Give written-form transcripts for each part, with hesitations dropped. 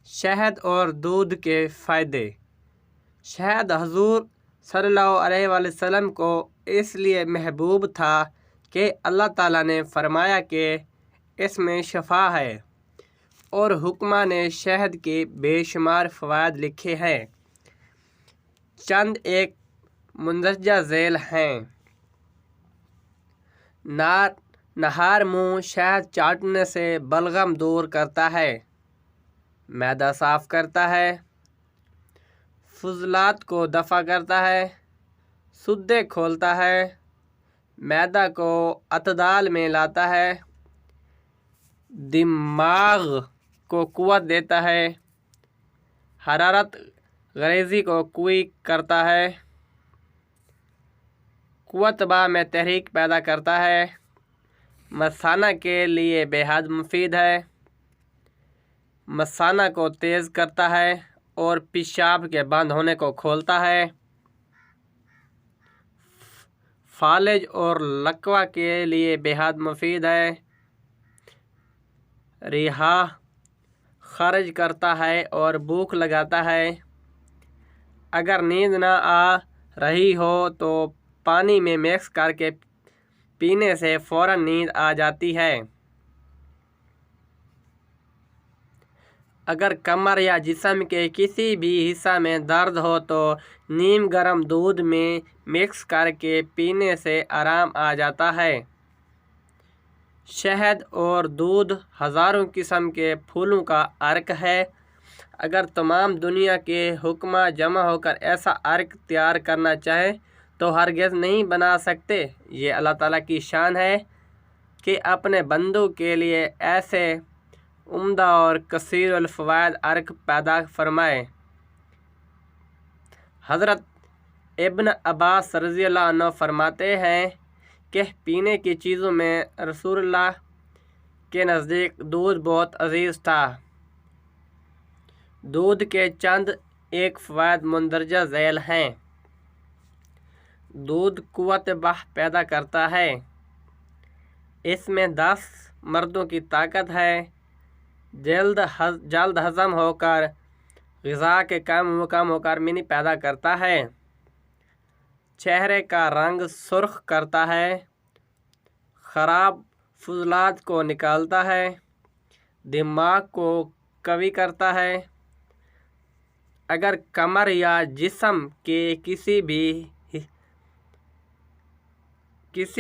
شہد اور دودھ کے فائدے۔ شہد حضور صلی اللہ علیہ وسلم کو اس لیے محبوب تھا کہ اللہ تعالیٰ نے فرمایا کہ اس میں شفا ہے، اور حکمہ نے شہد کے بے شمار فوائد لکھے ہیں۔ چند ایک مندرجہ ذیل ہیں۔ نہار منہ شہد چاٹنے سے بلغم دور کرتا ہے، معدہ صاف کرتا ہے، فضلات کو دفع کرتا ہے، سدے کھولتا ہے، معدہ کو اعتدال میں لاتا ہے، دماغ کو قوت دیتا ہے، حرارت غریزی کو قوی کرتا ہے، قوت باہ میں تحریک پیدا کرتا ہے، مثانہ کے لیے بے حد مفید ہے، مثانہ کو تیز کرتا ہے اور پیشاب کے بند ہونے کو کھولتا ہے، فالج اور لکوہ کے لیے بے حد مفید ہے، ریحہ خارج کرتا ہے اور بھوک لگاتا ہے۔ اگر نیند نہ آ رہی ہو تو پانی میں مکس کر کے پینے سے فوراً نیند آ جاتی ہے۔ اگر کمر یا جسم کے کسی بھی حصہ میں درد ہو تو نیم گرم دودھ میں مکس کر کے پینے سے آرام آ جاتا ہے۔ شہد اور دودھ ہزاروں قسم کے پھولوں کا عرق ہے۔ اگر تمام دنیا کے حکماء جمع ہو کر ایسا عرق تیار کرنا چاہیں تو ہرگز نہیں بنا سکتے۔ یہ اللہ تعالیٰ کی شان ہے کہ اپنے بندوں کے لیے ایسے عمدہ اور کثیر الفوائد عرق پیدا فرمائے۔ حضرت ابن عباس رضی اللہ عنہ فرماتے ہیں کہ پینے کی چیزوں میں رسول اللہ کے نزدیک دودھ بہت عزیز تھا۔ دودھ کے چند ایک فوائد مندرجہ ذیل ہیں۔ دودھ قوت باہ پیدا کرتا ہے۔ اس میں 10 مردوں کی طاقت ہے۔ جلد ہضم ہو کر غذا کے کم ہو کر منی پیدا کرتا ہے۔ چہرے کا رنگ سرخ کرتا ہے۔ خراب فضلات کو نکالتا ہے۔ دماغ کو قوی کرتا ہے۔ اگر کمر یا جسم کے کسی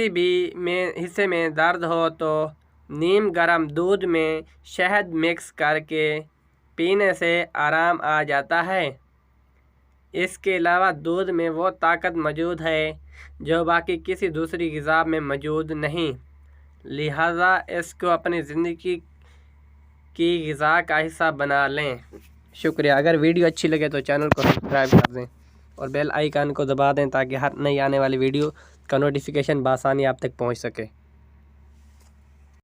بھی حصے میں درد ہو تو نیم گرم دودھ میں شہد مکس کر کے پینے سے آرام آ جاتا ہے۔ اس کے علاوہ دودھ میں وہ طاقت موجود ہے جو باقی کسی دوسری غذا میں موجود نہیں، لہذا اس کو اپنی زندگی کی غذا کا حصہ بنا لیں۔ شکریہ۔ اگر ویڈیو اچھی لگے تو چینل کو سبسکرائب کر دیں اور بیل آئیکن کو دبا دیں تاکہ ہر نئی آنے والی ویڈیو کا نوٹیفیکیشن بآسانی آپ تک پہنچ سکے۔